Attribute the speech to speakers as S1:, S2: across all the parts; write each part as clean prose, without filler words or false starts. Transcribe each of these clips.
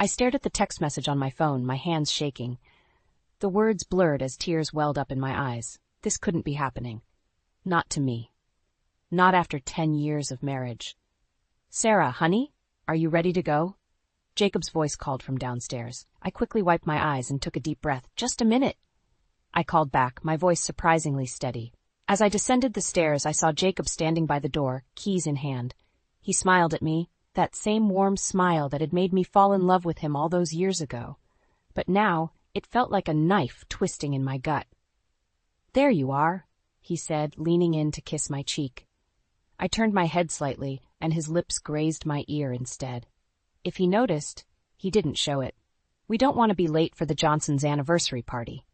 S1: I stared at the text message on my phone, my hands shaking. The words blurred as tears welled up in my eyes. This couldn't be happening. Not to me. Not after 10 years of marriage. Sarah, honey, are you ready to go? Jacob's voice called from downstairs. I quickly wiped my eyes and took a deep breath. Just a minute. I called back, my voice surprisingly steady. As I descended the stairs, I saw Jacob standing by the door, keys in hand. He smiled at me, that same warm smile that had made me fall in love with him all those years ago. But now, it felt like a knife twisting in my gut. There you are, he said, leaning in to kiss my cheek. I turned my head slightly, and his lips grazed my ear instead. If he noticed, he didn't show it. We don't want to be late for the Johnsons' anniversary party.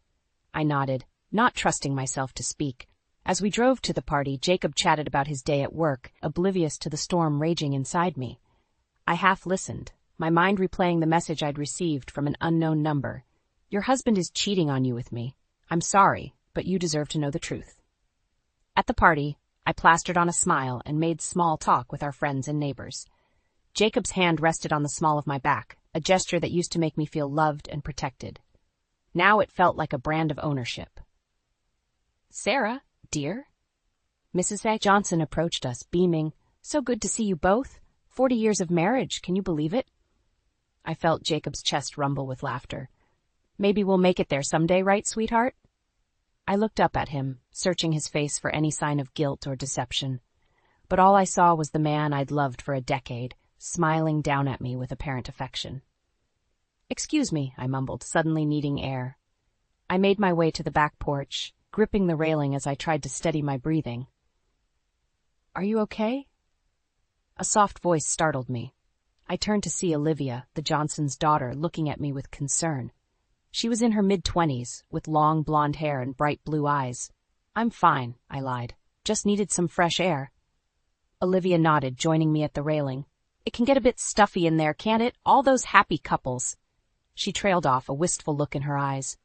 S1: I nodded, not trusting myself to speak. As we drove to the party, Jacob chatted about his day at work, oblivious to the storm raging inside me. I half listened, my mind replaying the message I'd received from an unknown number. Your husband is cheating on you with me. I'm sorry, but you deserve to know the truth. At the party, I plastered on a smile and made small talk with our friends and neighbors. Jacob's hand rested on the small of my back, a gesture that used to make me feel loved and protected. Now it felt like a brand of ownership. Sarah, dear? Mrs. A. Johnson approached us, beaming. So good to see you both. 40 years of marriage, can you believe it? I felt Jacob's chest rumble with laughter. Maybe we'll make it there someday, right, sweetheart? I looked up at him, searching his face for any sign of guilt or deception. But all I saw was the man I'd loved for a decade, smiling down at me with apparent affection. Excuse me, I mumbled, suddenly needing air. I made my way to the back porch, gripping the railing as I tried to steady my breathing. Are you okay? A soft voice startled me. I turned to see Olivia, the Johnsons' daughter, looking at me with concern. She was in her mid-20s, with long blonde hair and bright blue eyes. I'm fine, I lied. Just needed some fresh air. Olivia nodded, joining me at the railing. It can get a bit stuffy in there, can't it? All those happy couples. She trailed off, a wistful look in her eyes.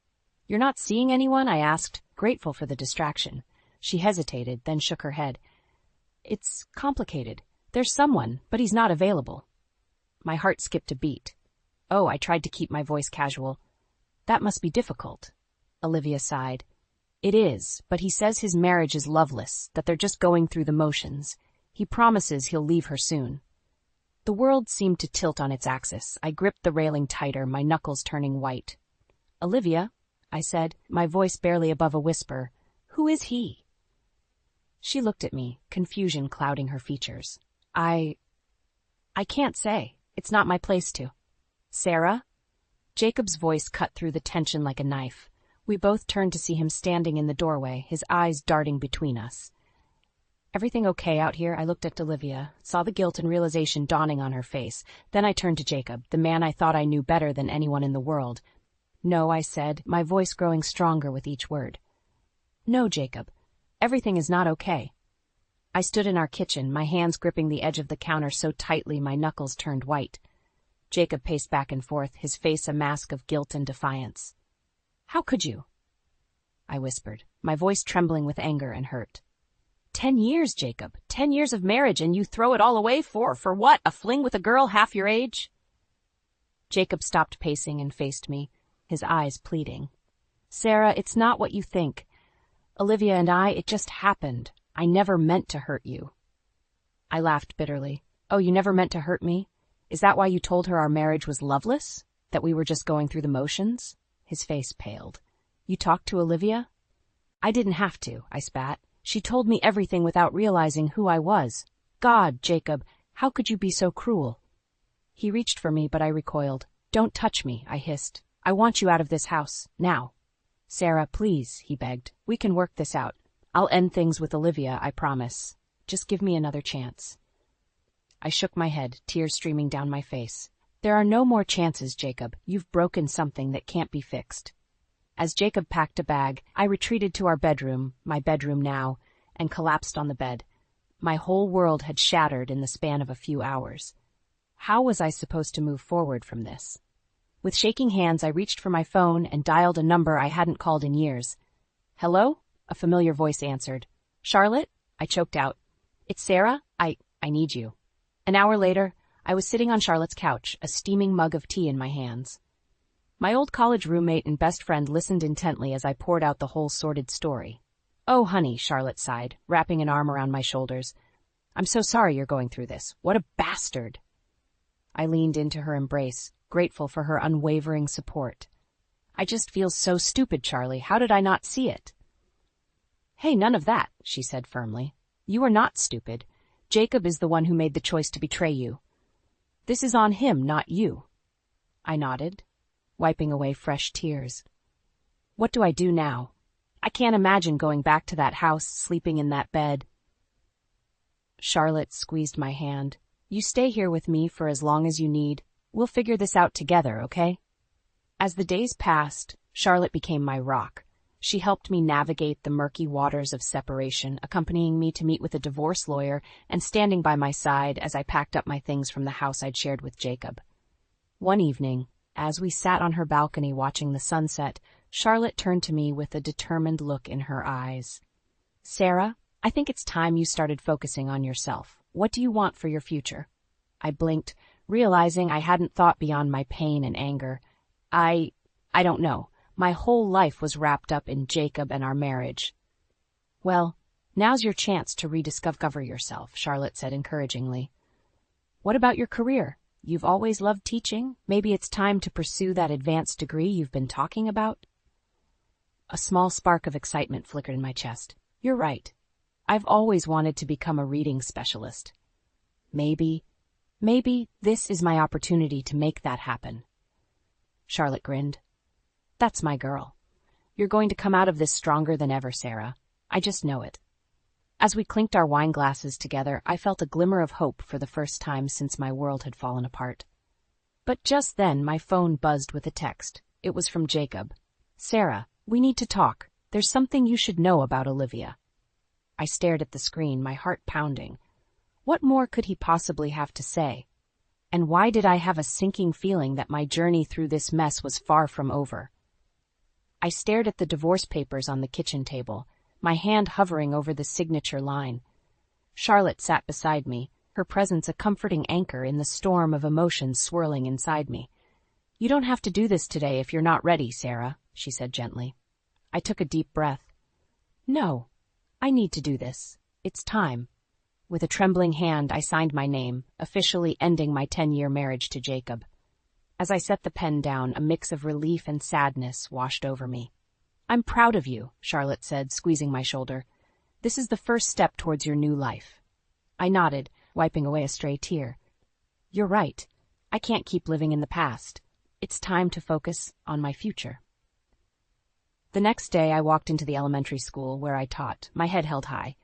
S1: You're not seeing anyone? I asked, grateful for the distraction. She hesitated, then shook her head. It's complicated. There's someone, but he's not available. My heart skipped a beat. Oh, I tried to keep my voice casual. That must be difficult. Olivia sighed. It is, but he says his marriage is loveless, that they're just going through the motions. He promises he'll leave her soon. The world seemed to tilt on its axis. I gripped the railing tighter, my knuckles turning white. Olivia, I said, my voice barely above a whisper, who is he? She looked at me, confusion clouding her features. I can't say. It's not my place to. Sarah? Jacob's voice cut through the tension like a knife. We both turned to see him standing in the doorway, his eyes darting between us. Everything okay out here? I looked at Olivia, saw the guilt and realization dawning on her face. Then I turned to Jacob, the man I thought I knew better than anyone in the world. No, I said, my voice growing stronger with each word. No, Jacob. Everything is not okay. I stood in our kitchen, my hands gripping the edge of the counter so tightly my knuckles turned white. Jacob paced back and forth, his face a mask of guilt and defiance. How could you? I whispered, my voice trembling with anger and hurt. 10 years, Jacob. 10 years of marriage, and you throw it all away for what? A fling with a girl half your age? Jacob stopped pacing and faced me, his eyes pleading. Sarah, it's not what you think. Olivia and it just happened. I never meant to hurt you. I laughed bitterly. Oh, you never meant to hurt me? Is that why you told her our marriage was loveless? That we were just going through the motions? His face paled. You talked to Olivia? I didn't have to, I spat. She told me everything without realizing who I was. God, Jacob, how could you be so cruel? He reached for me, but I recoiled. Don't touch me, I hissed. I want you out of this house, now. Sarah, please, he begged. We can work this out. I'll end things with Olivia, I promise. Just give me another chance. I shook my head, tears streaming down my face. There are no more chances, Jacob. You've broken something that can't be fixed. As Jacob packed a bag, I retreated to our bedroom, my bedroom now, and collapsed on the bed. My whole world had shattered in the span of a few hours. How was I supposed to move forward from this? With shaking hands, I reached for my phone and dialed a number I hadn't called in years. Hello? A familiar voice answered. Charlotte? I choked out. It's Sarah? I need you. An hour later, I was sitting on Charlotte's couch, a steaming mug of tea in my hands. My old college roommate and best friend listened intently as I poured out the whole sordid story. "Oh, honey," Charlotte sighed, wrapping an arm around my shoulders. "I'm so sorry you're going through this. What a bastard." I leaned into her embrace, grateful for her unwavering support. "I just feel so stupid, Charlie. How did I not see it?" "Hey, none of that," she said firmly. "You are not stupid. Jacob is the one who made the choice to betray you. This is on him, not you." I nodded, wiping away fresh tears. "What do I do now? I can't imagine going back to that house, sleeping in that bed." Charlotte squeezed my hand. "You stay here with me for as long as you need. We'll figure this out together, okay?" As the days passed, Charlotte became my rock. She helped me navigate the murky waters of separation, accompanying me to meet with a divorce lawyer and standing by my side as I packed up my things from the house I'd shared with Jacob. One evening, as we sat on her balcony watching the sunset, Charlotte turned to me with a determined look in her eyes. "Sarah, I think it's time you started focusing on yourself. What do you want for your future?" I blinked, realizing I hadn't thought beyond my pain and anger. I don't know. My whole life was wrapped up in Jacob and our marriage. "Well, now's your chance to rediscover yourself," Charlotte said encouragingly. "What about your career? You've always loved teaching. Maybe it's time to pursue that advanced degree you've been talking about?" A small spark of excitement flickered in my chest. "You're right. I've always wanted to become a reading specialist. Maybe this is my opportunity to make that happen." Charlotte grinned. "That's my girl. You're going to come out of this stronger than ever, Sarah. I just know it." As we clinked our wine glasses together, I felt a glimmer of hope for the first time since my world had fallen apart. But just then, my phone buzzed with a text. It was from Jacob. "Sarah, we need to talk. There's something you should know about Olivia." I stared at the screen, my heart pounding. What more could he possibly have to say? And why did I have a sinking feeling that my journey through this mess was far from over? I stared at the divorce papers on the kitchen table, my hand hovering over the signature line. Charlotte sat beside me, her presence a comforting anchor in the storm of emotions swirling inside me. "You don't have to do this today if you're not ready, Sarah," she said gently. I took a deep breath. "No, I need to do this. It's time." With a trembling hand, I signed my name, officially ending my 10-year marriage to Jacob. As I set the pen down, a mix of relief and sadness washed over me. "I'm proud of you," Charlotte said, squeezing my shoulder. "This is the first step towards your new life." I nodded, wiping away a stray tear. "You're right. I can't keep living in the past. It's time to focus on my future." The next day, I walked into the elementary school where I taught, my head held high.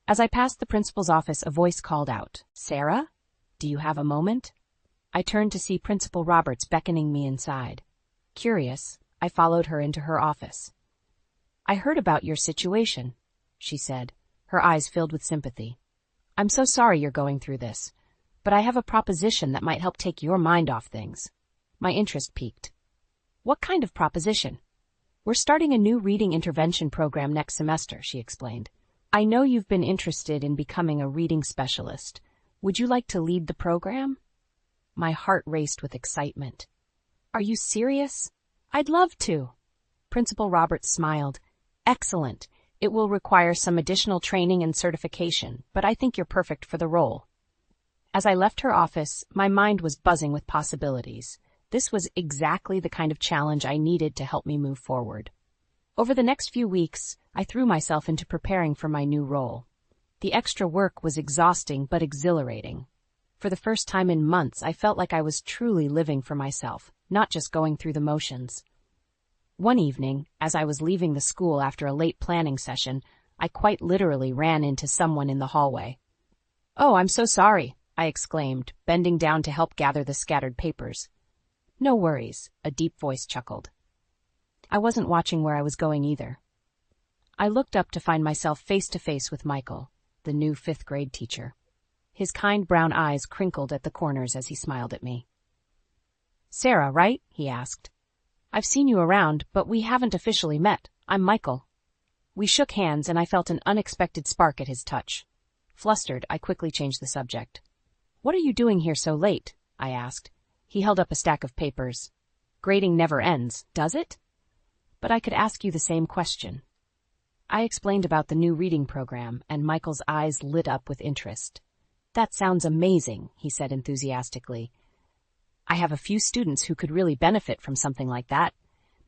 S1: As I passed the principal's office, a voice called out, "Sarah, do you have a moment?" I turned to see Principal Roberts beckoning me inside. Curious, I followed her into her office. "I heard about your situation," she said, her eyes filled with sympathy. "I'm so sorry you're going through this, but I have a proposition that might help take your mind off things." My interest piqued. "What kind of proposition?" "We're starting a new reading intervention program next semester," she explained. "I know you've been interested in becoming a reading specialist. Would you like to lead the program?" My heart raced with excitement. "Are you serious? I'd love to." Principal Roberts smiled. "Excellent. It will require some additional training and certification, but I think you're perfect for the role." As I left her office, my mind was buzzing with possibilities. This was exactly the kind of challenge I needed to help me move forward. Over the next few weeks, I threw myself into preparing for my new role. The extra work was exhausting but exhilarating. For the first time in months, I felt like I was truly living for myself, not just going through the motions. One evening, as I was leaving the school after a late planning session, I quite literally ran into someone in the hallway. "Oh, I'm so sorry," I exclaimed, bending down to help gather the scattered papers. "No worries," a deep voice chuckled. I wasn't watching where I was going either. I looked up to find myself face to face with Michael, the new 5th grade teacher. His kind brown eyes crinkled at the corners as he smiled at me. "Sarah, right?" he asked. "I've seen you around, but we haven't officially met. I'm Michael." We shook hands, and I felt an unexpected spark at his touch. Flustered, I quickly changed the subject. "What are you doing here so late?" I asked. He held up a stack of papers. "Grading never ends, does it?" But I could ask you the same question. I explained about the new reading program, and Michael's eyes lit up with interest. "That sounds amazing," he said enthusiastically. "I have a few students who could really benefit from something like that.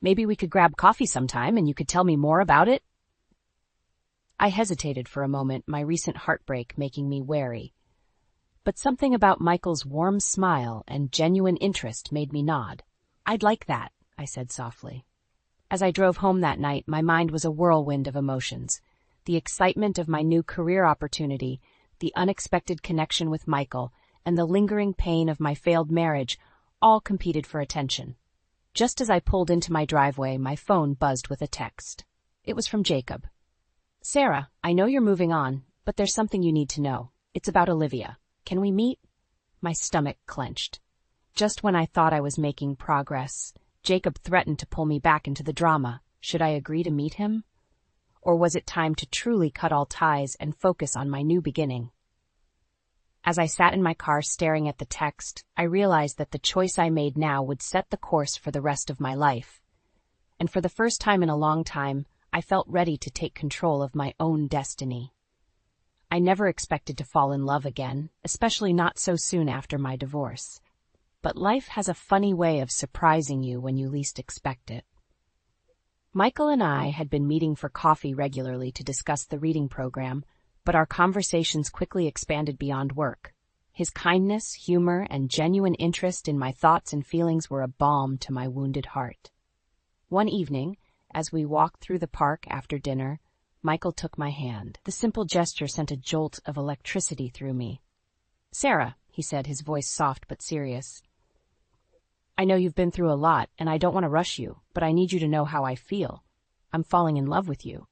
S1: Maybe we could grab coffee sometime and you could tell me more about it?" I hesitated for a moment, my recent heartbreak making me wary. But something about Michael's warm smile and genuine interest made me nod. "I'd like that," I said softly. As I drove home that night, my mind was a whirlwind of emotions. The excitement of my new career opportunity, the unexpected connection with Michael, and the lingering pain of my failed marriage all competed for attention. Just as I pulled into my driveway, my phone buzzed with a text. It was from Jacob. "Sarah, I know you're moving on, but there's something you need to know. It's about Olivia. Can we meet?" My stomach clenched. Just when I thought I was making progress, Jacob threatened to pull me back into the drama. Should I agree to meet him? Or was it time to truly cut all ties and focus on my new beginning? As I sat in my car staring at the text, I realized that the choice I made now would set the course for the rest of my life. And for the first time in a long time, I felt ready to take control of my own destiny. I never expected to fall in love again, especially not so soon after my divorce. But life has a funny way of surprising you when you least expect it. Michael and I had been meeting for coffee regularly to discuss the reading program, but our conversations quickly expanded beyond work. His kindness, humor, and genuine interest in my thoughts and feelings were a balm to my wounded heart. One evening, as we walked through the park after dinner, Michael took my hand. The simple gesture sent a jolt of electricity through me. "Sarah," he said, his voice soft but serious, "I know you've been through a lot, and I don't want to rush you, but I need you to know how I feel. I'm falling in love with you."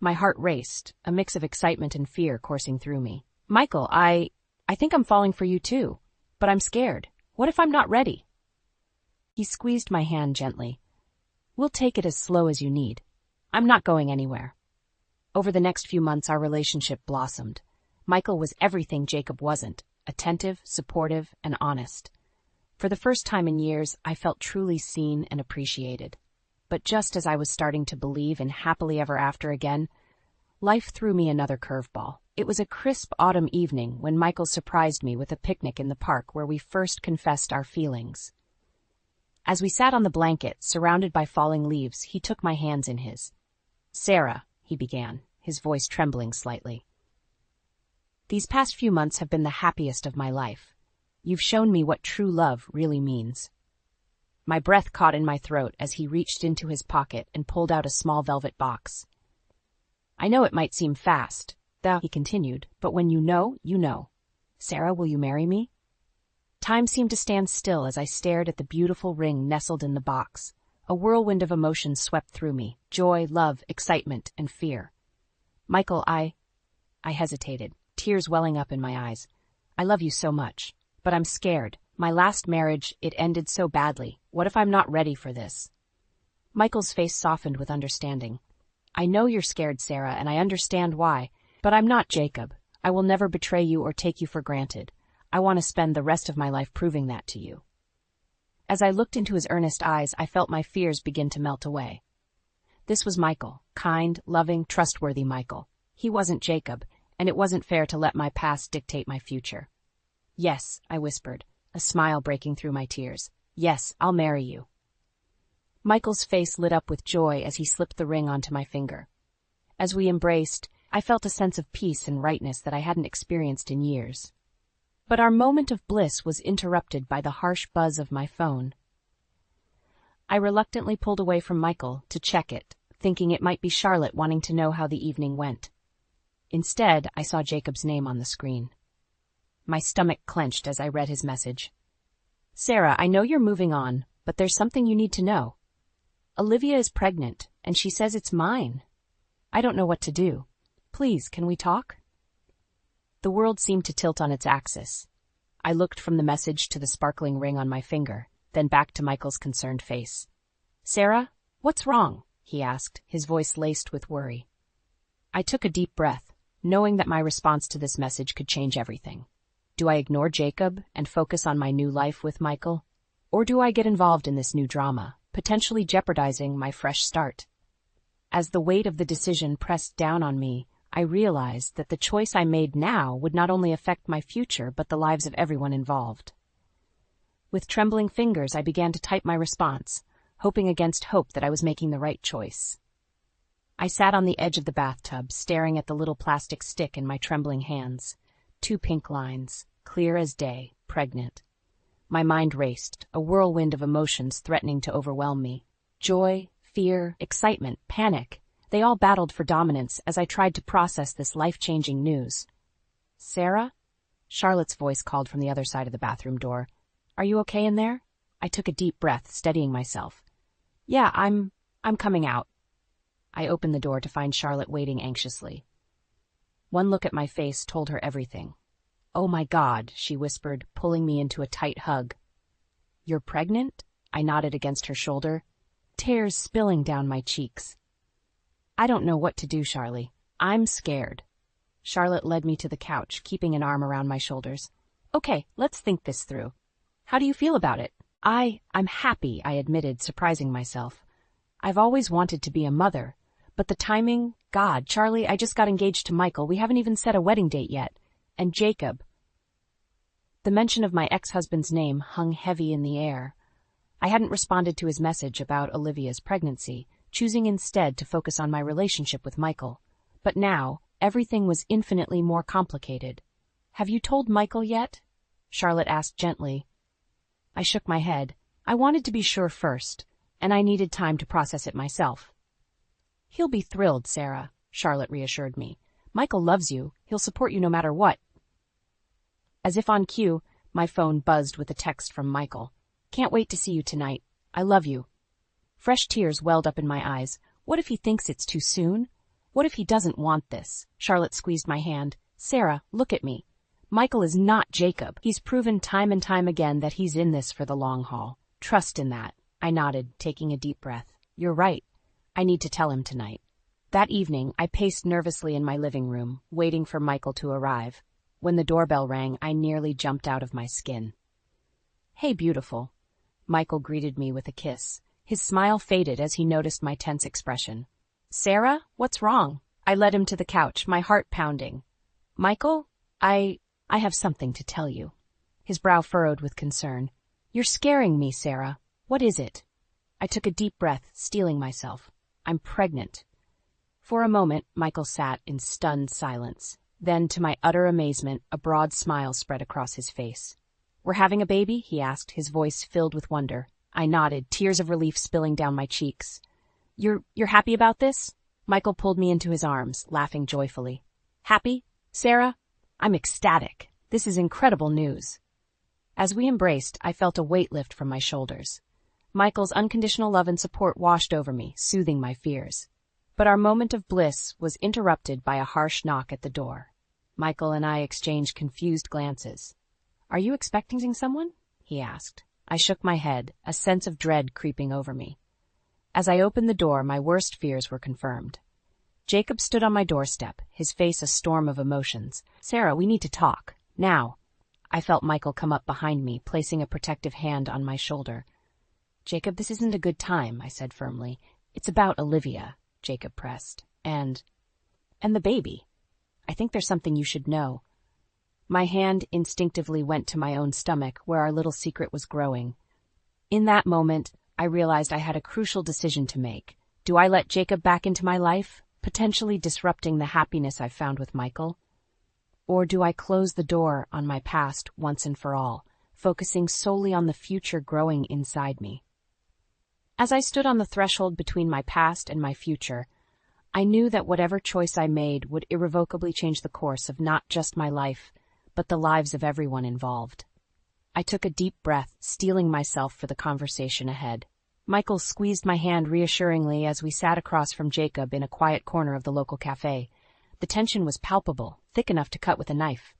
S1: My heart raced, a mix of excitement and fear coursing through me. "Michael, I think I'm falling for you too, but I'm scared. What if I'm not ready?" He squeezed my hand gently. "We'll take it as slow as you need. I'm not going anywhere." Over the next few months, our relationship blossomed. Michael was everything Jacob wasn't: attentive, supportive, and honest. For the first time in years, I felt truly seen and appreciated. But just as I was starting to believe in happily ever after again, life threw me another curveball. It was a crisp autumn evening when Michael surprised me with a picnic in the park where we first confessed our feelings. As we sat on the blanket, surrounded by falling leaves, he took my hands in his. "Sarah," he began, his voice trembling slightly. "These past few months have been the happiest of my life. You've shown me what true love really means." My breath caught in my throat as he reached into his pocket and pulled out a small velvet box. "I know it might seem fast," he continued, "but when you know, you know. Sarah, will you marry me?" Time seemed to stand still as I stared at the beautiful ring nestled in the box. A whirlwind of emotions swept through me: joy, love, excitement, and fear. "Michael, I hesitated, tears welling up in my eyes. "I love you so much, but I'm scared. My last marriage, it ended so badly. What if I'm not ready for this?" Michael's face softened with understanding. "I know you're scared, Sarah, and I understand why, but I'm not Jacob. I will never betray you or take you for granted. I want to spend the rest of my life proving that to you." As I looked into his earnest eyes, I felt my fears begin to melt away. This was Michael, kind, loving, trustworthy Michael. He wasn't Jacob, and it wasn't fair to let my past dictate my future. "Yes," I whispered, a smile breaking through my tears. "Yes, I'll marry you." Michael's face lit up with joy as he slipped the ring onto my finger. As we embraced, I felt a sense of peace and rightness that I hadn't experienced in years. But our moment of bliss was interrupted by the harsh buzz of my phone. I reluctantly pulled away from Michael to check it, thinking it might be Charlotte wanting to know how the evening went. Instead, I saw Jacob's name on the screen. My stomach clenched as I read his message. "Sarah, I know you're moving on, but there's something you need to know. Olivia is pregnant, and she says it's mine. I don't know what to do. Please, can we talk?" The world seemed to tilt on its axis. I looked from the message to the sparkling ring on my finger, then back to Michael's concerned face. "Sarah, what's wrong?" he asked, his voice laced with worry. I took a deep breath, knowing that my response to this message could change everything. Do I ignore Jacob and focus on my new life with Michael? Or do I get involved in this new drama, potentially jeopardizing my fresh start? As the weight of the decision pressed down on me, I realized that the choice I made now would not only affect my future but the lives of everyone involved. With trembling fingers, I began to type my response, hoping against hope that I was making the right choice. I sat on the edge of the bathtub, staring at the little plastic stick in my trembling hands. 2 pink lines, clear as day, pregnant. My mind raced, a whirlwind of emotions threatening to overwhelm me. Joy, fear, excitement, panic. They all battled for dominance as I tried to process this life-changing news. "Sarah?" Charlotte's voice called from the other side of the bathroom door. "Are you okay in there?" I took a deep breath, steadying myself. "Yeah, I'm coming out." I opened the door to find Charlotte waiting anxiously. One look at my face told her everything. "Oh my God," she whispered, pulling me into a tight hug. "You're pregnant?" I nodded against her shoulder, tears spilling down my cheeks. "I don't know what to do, Charlie. I'm scared." Charlotte led me to the couch, keeping an arm around my shoulders. "Okay, let's think this through. How do you feel about it?" I'm happy," I admitted, surprising myself. "I've always wanted to be a mother, but the timing, God, Charlie, I just got engaged to Michael. We haven't even set a wedding date yet. And Jacob." The mention of my ex-husband's name hung heavy in the air. I hadn't responded to his message about Olivia's pregnancy, choosing instead to focus on my relationship with Michael. But now, everything was infinitely more complicated. "Have you told Michael yet?" Charlotte asked gently. I shook my head. I wanted to be sure first, and I needed time to process it myself. "He'll be thrilled, Sarah," Charlotte reassured me. "Michael loves you. He'll support you no matter what." As if on cue, my phone buzzed with a text from Michael. "Can't wait to see you tonight. I love you." Fresh tears welled up in my eyes. What if he thinks it's too soon? What if he doesn't want this? Charlotte squeezed my hand. "Sarah, look at me. Michael is not Jacob. He's proven time and time again that he's in this for the long haul. Trust in that." I nodded, taking a deep breath. "You're right. I need to tell him tonight." That evening, I paced nervously in my living room, waiting for Michael to arrive. When the doorbell rang, I nearly jumped out of my skin. "Hey, beautiful." Michael greeted me with a kiss. His smile faded as he noticed my tense expression. "Sarah, what's wrong?" I led him to the couch, my heart pounding. "Michael, I have something to tell you." His brow furrowed with concern. "You're scaring me, Sarah. What is it?" I took a deep breath, steeling myself. "I'm pregnant." For a moment, Michael sat in stunned silence. Then, to my utter amazement, a broad smile spread across his face. "We're having a baby?" he asked, his voice filled with wonder. I nodded, tears of relief spilling down my cheeks. You're happy about this?" Michael pulled me into his arms, laughing joyfully. "Happy? Sarah? I'm ecstatic. This is incredible news." As we embraced, I felt a weight lift from my shoulders. Michael's unconditional love and support washed over me, soothing my fears. But our moment of bliss was interrupted by a harsh knock at the door. Michael and I exchanged confused glances. "Are you expecting someone?" he asked. I shook my head, a sense of dread creeping over me. As I opened the door, my worst fears were confirmed. Jacob stood on my doorstep, his face a storm of emotions. "Sarah, we need to talk. Now." I felt Michael come up behind me, placing a protective hand on my shoulder. "Jacob, this isn't a good time," I said firmly. "It's about Olivia," Jacob pressed. And the baby. I think there's something you should know." My hand instinctively went to my own stomach, where our little secret was growing. In that moment, I realized I had a crucial decision to make. Do I let Jacob back into my life, potentially disrupting the happiness I've found with Michael? Or do I close the door on my past once and for all, focusing solely on the future growing inside me? As I stood on the threshold between my past and my future, I knew that whatever choice I made would irrevocably change the course of not just my life, but the lives of everyone involved. I took a deep breath, steeling myself for the conversation ahead. Michael squeezed my hand reassuringly as we sat across from Jacob in a quiet corner of the local cafe. The tension was palpable, thick enough to cut with a knife.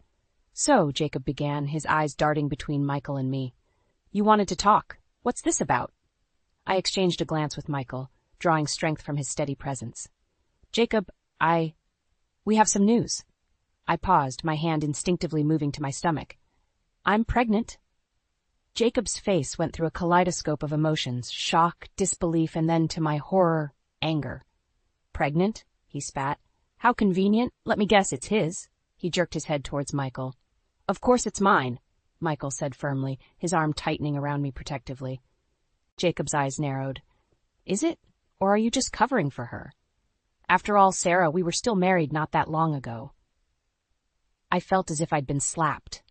S1: "So," Jacob began, his eyes darting between Michael and me. "You wanted to talk. What's this about?" I exchanged a glance with Michael, drawing strength from his steady presence. "Jacob, we have some news." I paused, my hand instinctively moving to my stomach. I'm pregnant. Jacob's face went through a kaleidoscope of emotions, shock, disbelief, and then, to my horror, anger. Pregnant? He spat. How convenient. Let me guess, it's his. He jerked his head towards Michael. Of course it's mine, Michael said firmly, his arm tightening around me protectively. Jacob's eyes narrowed. Is it? Or are you just covering for her? After all, Sarah, we were still married not that long ago. I felt as if I'd been slapped.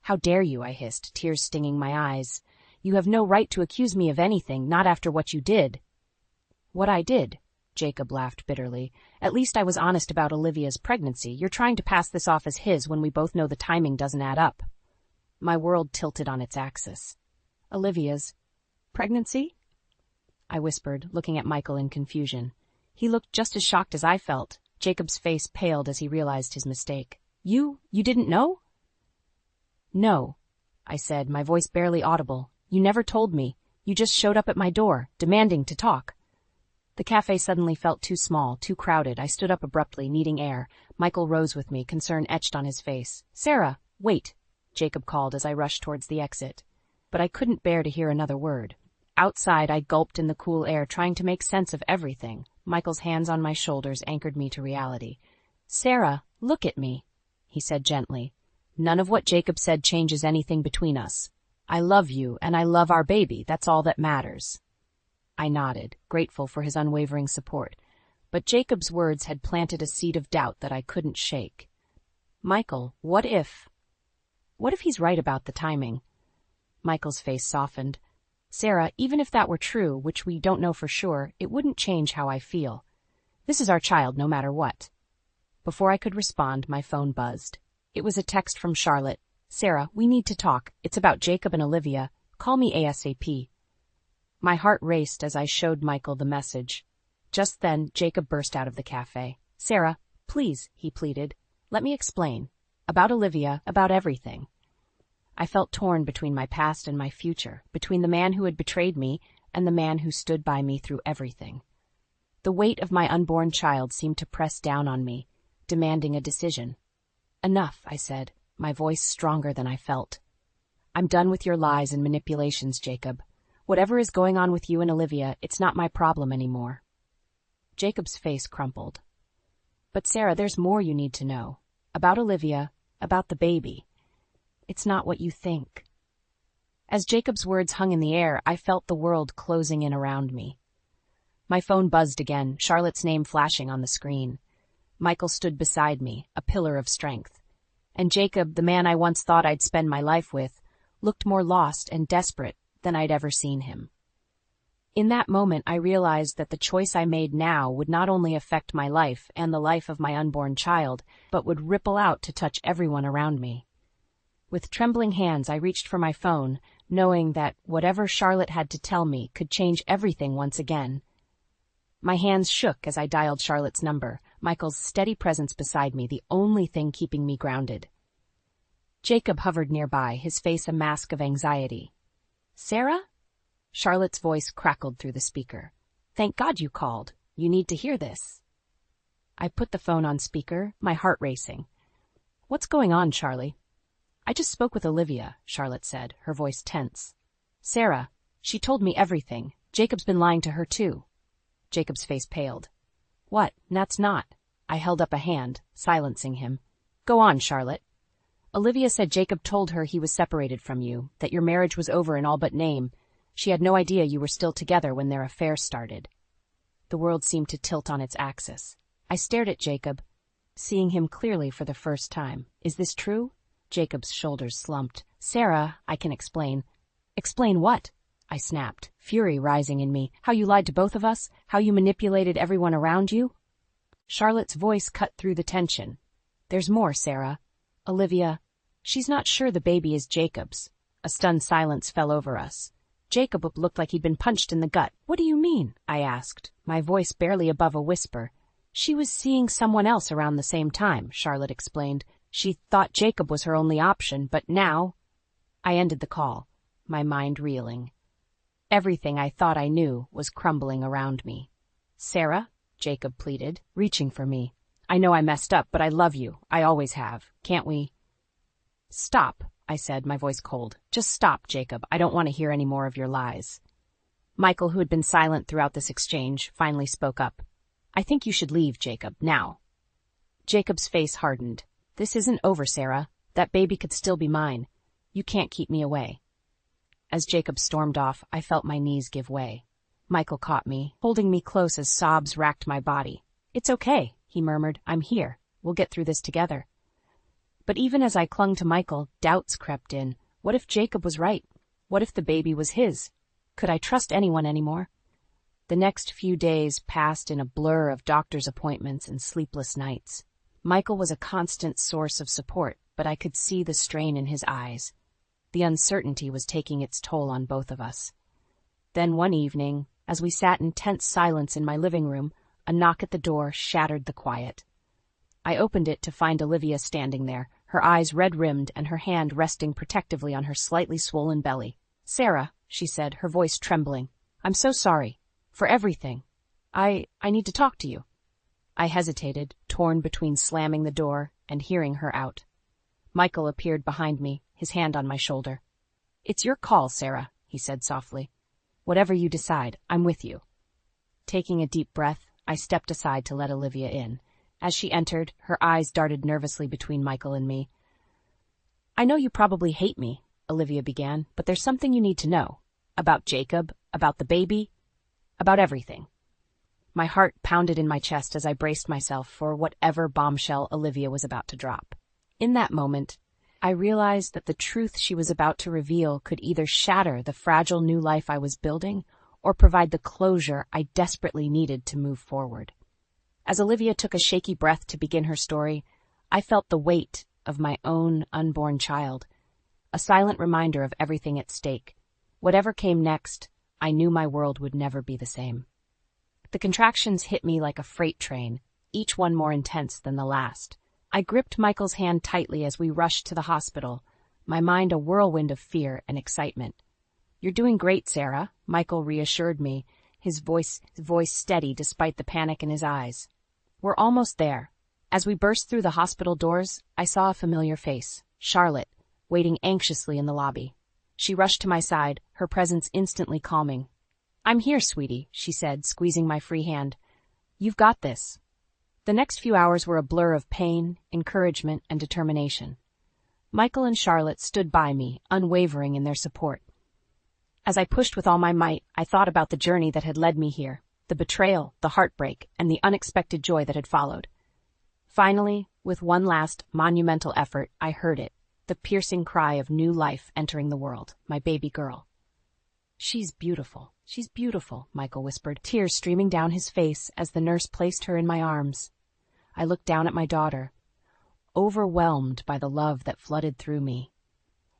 S1: How dare you, I hissed, tears stinging my eyes. You have no right to accuse me of anything, not after what you did. What I did? Jacob laughed bitterly. At least I was honest about Olivia's pregnancy. You're trying to pass this off as his when we both know the timing doesn't add up. My world tilted on its axis. Olivia's pregnancy? I whispered, looking at Michael in confusion. He looked just as shocked as I felt. Jacob's face paled as he realized his mistake. You didn't know? No, I said, my voice barely audible. You never told me. You just showed up at my door, demanding to talk. The cafe suddenly felt too small, too crowded. I stood up abruptly, needing air. Michael rose with me, concern etched on his face. Sarah, wait, Jacob called as I rushed towards the exit. But I couldn't bear to hear another word. Outside, I gulped in the cool air, trying to make sense of everything. Michael's hands on my shoulders anchored me to reality. Sarah, look at me, he said gently. None of what Jacob said changes anything between us. I love you, and I love our baby. That's all that matters. I nodded, grateful for his unwavering support. But Jacob's words had planted a seed of doubt that I couldn't shake. Michael, what if he's right about the timing? Michael's face softened. Sarah, even if that were true, which we don't know for sure, it wouldn't change how I feel. This is our child, no matter what. Before I could respond, my phone buzzed. It was a text from Charlotte. Sarah, we need to talk. It's about Jacob and Olivia. Call me ASAP. My heart raced as I showed Michael the message. Just then, Jacob burst out of the cafe. Sarah, please, he pleaded. Let me explain. About Olivia, about everything. I felt torn between my past and my future, between the man who had betrayed me and the man who stood by me through everything. The weight of my unborn child seemed to press down on me, demanding a decision. Enough, I said, my voice stronger than I felt. I'm done with your lies and manipulations, Jacob. Whatever is going on with you and Olivia, it's not my problem anymore. Jacob's face crumpled. But Sarah, there's more you need to know. About Olivia, about the baby. It's not what you think. As Jacob's words hung in the air, I felt the world closing in around me. My phone buzzed again, Charlotte's name flashing on the screen. Michael stood beside me, a pillar of strength. And Jacob, the man I once thought I'd spend my life with, looked more lost and desperate than I'd ever seen him. In that moment, I realized that the choice I made now would not only affect my life and the life of my unborn child, but would ripple out to touch everyone around me. With trembling hands, I reached for my phone, knowing that whatever Charlotte had to tell me could change everything once again. My hands shook as I dialed Charlotte's number, Michael's steady presence beside me, the only thing keeping me grounded. Jacob hovered nearby, his face a mask of anxiety. Sarah? Charlotte's voice crackled through the speaker. Thank God you called. You need to hear this. I put the phone on speaker, my heart racing. What's going on, Charlie? I just spoke with Olivia, Charlotte said, her voice tense. Sarah, she told me everything. Jacob's been lying to her too. Jacob's face paled. What? That's not. I held up a hand, silencing him. Go on, Charlotte. Olivia said Jacob told her he was separated from you, that your marriage was over in all but name. She had no idea you were still together when their affair started. The world seemed to tilt on its axis. I stared at Jacob, seeing him clearly for the first time. Is this true? Jacob's shoulders slumped. Sarah, I can explain. Explain what? I snapped, fury rising in me. How you lied to both of us? How you manipulated everyone around you? Charlotte's voice cut through the tension. There's more, Sarah. Olivia, she's not sure the baby is Jacob's. A stunned silence fell over us. Jacob looked like he'd been punched in the gut. What do you mean? I asked, my voice barely above a whisper. She was seeing someone else around the same time, Charlotte explained. She thought Jacob was her only option, but now... I ended the call, my mind reeling. Everything I thought I knew was crumbling around me. Sarah, Jacob pleaded, reaching for me. I know I messed up, but I love you. I always have. Can't we... Stop, I said, my voice cold. Just stop, Jacob. I don't want to hear any more of your lies. Michael, who had been silent throughout this exchange, finally spoke up. I think you should leave, Jacob, now. Jacob's face hardened. This isn't over, Sarah. That baby could still be mine. You can't keep me away. As Jacob stormed off, I felt my knees give way. Michael caught me, holding me close as sobs racked my body. It's okay, he murmured. I'm here. We'll get through this together. But even as I clung to Michael, doubts crept in. What if Jacob was right? What if the baby was his? Could I trust anyone anymore? The next few days passed in a blur of doctor's appointments and sleepless nights. Michael was a constant source of support, but I could see the strain in his eyes. The uncertainty was taking its toll on both of us. Then one evening, as we sat in tense silence in my living room, a knock at the door shattered the quiet. I opened it to find Olivia standing there, her eyes red-rimmed and her hand resting protectively on her slightly swollen belly. Sarah, she said, her voice trembling. I'm so sorry. For everything. I need to talk to you. I hesitated, torn between slamming the door and hearing her out. Michael appeared behind me, his hand on my shoulder. It's your call, Sarah, he said softly. Whatever you decide, I'm with you. Taking a deep breath, I stepped aside to let Olivia in. As she entered, her eyes darted nervously between Michael and me. I know you probably hate me, Olivia began, but there's something you need to know. About Jacob, about the baby, about everything. My heart pounded in my chest as I braced myself for whatever bombshell Olivia was about to drop. In that moment, I realized that the truth she was about to reveal could either shatter the fragile new life I was building or provide the closure I desperately needed to move forward. As Olivia took a shaky breath to begin her story, I felt the weight of my own unborn child, a silent reminder of everything at stake. Whatever came next, I knew my world would never be the same. The contractions hit me like a freight train, each one more intense than the last. I gripped Michael's hand tightly as we rushed to the hospital, my mind a whirlwind of fear and excitement. You're doing great, Sarah, Michael reassured me, his voice steady despite the panic in his eyes. We're almost there. As we burst through the hospital doors, I saw a familiar face, Charlotte, waiting anxiously in the lobby. She rushed to my side, her presence instantly calming. I'm here, sweetie, she said, squeezing my free hand. You've got this. The next few hours were a blur of pain, encouragement, and determination. Michael and Charlotte stood by me, unwavering in their support. As I pushed with all my might, I thought about the journey that had led me here, the betrayal, the heartbreak, and the unexpected joy that had followed. Finally, with one last monumental effort, I heard it, the piercing cry of new life entering the world, my baby girl. She's beautiful, Michael whispered, tears streaming down his face as the nurse placed her in my arms. I looked down at my daughter, overwhelmed by the love that flooded through me.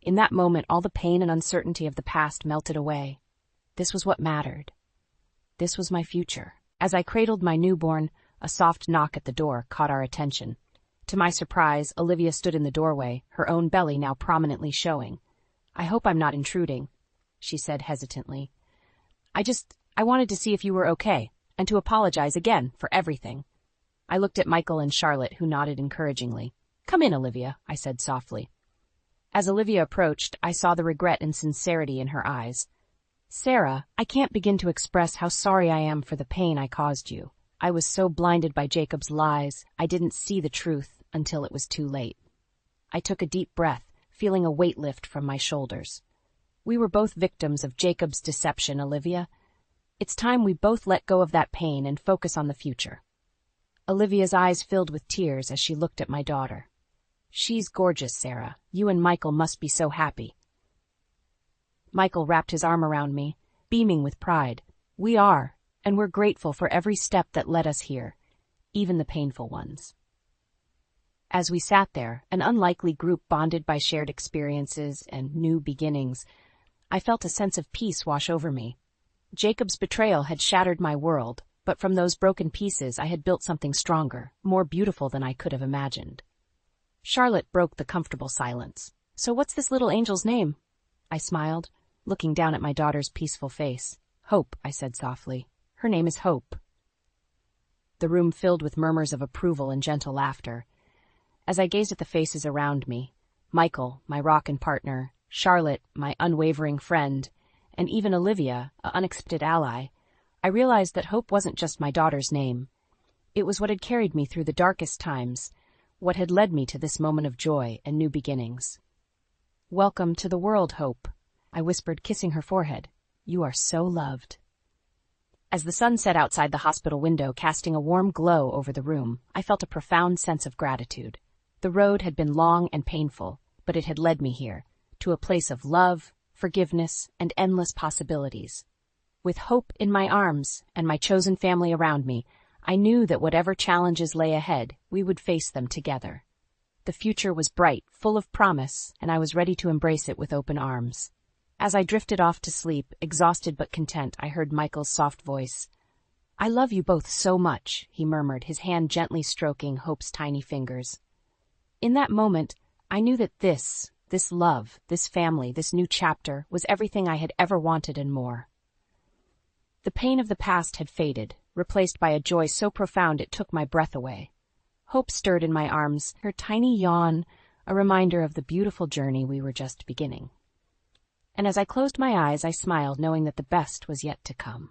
S1: In that moment, all the pain and uncertainty of the past melted away. This was what mattered. This was my future. As I cradled my newborn, a soft knock at the door caught our attention. To my surprise, Olivia stood in the doorway, her own belly now prominently showing. I hope I'm not intruding, she said hesitantly. I wanted to see if you were okay, and to apologize again for everything. I looked at Michael and Charlotte, who nodded encouragingly. Come in, Olivia, I said softly. As Olivia approached, I saw the regret and sincerity in her eyes. Sarah, I can't begin to express how sorry I am for the pain I caused you. I was so blinded by Jacob's lies, I didn't see the truth until it was too late. I took a deep breath, feeling a weight lift from my shoulders. We were both victims of Jacob's deception, Olivia. It's time we both let go of that pain and focus on the future. Olivia's eyes filled with tears as she looked at my daughter. She's gorgeous, Sarah. You and Michael must be so happy. Michael wrapped his arm around me, beaming with pride. We are, and we're grateful for every step that led us here, even the painful ones. As we sat there, an unlikely group bonded by shared experiences and new beginnings, I felt a sense of peace wash over me. Jacob's betrayal had shattered my world, but from those broken pieces I had built something stronger, more beautiful than I could have imagined. Charlotte broke the comfortable silence. So what's this little angel's name? I smiled, looking down at my daughter's peaceful face. Hope, I said softly. Her name is Hope. The room filled with murmurs of approval and gentle laughter. As I gazed at the faces around me, Michael, my rock and partner, Charlotte, my unwavering friend, and even Olivia, an unexpected ally, I realized that hope wasn't just my daughter's name. It was what had carried me through the darkest times, what had led me to this moment of joy and new beginnings. "Welcome to the world, Hope," I whispered, kissing her forehead. "You are so loved." As the sun set outside the hospital window, casting a warm glow over the room, I felt a profound sense of gratitude. The road had been long and painful, but it had led me here, to a place of love, forgiveness, and endless possibilities. With Hope in my arms and my chosen family around me, I knew that whatever challenges lay ahead, we would face them together. The future was bright, full of promise, and I was ready to embrace it with open arms. As I drifted off to sleep, exhausted but content, I heard Michael's soft voice. "I love you both so much," he murmured, his hand gently stroking Hope's tiny fingers. In that moment, I knew that this love, this family, this new chapter, was everything I had ever wanted and more. The pain of the past had faded, replaced by a joy so profound it took my breath away. Hope stirred in my arms, her tiny yawn a reminder of the beautiful journey we were just beginning. And as I closed my eyes, I smiled, knowing that the best was yet to come.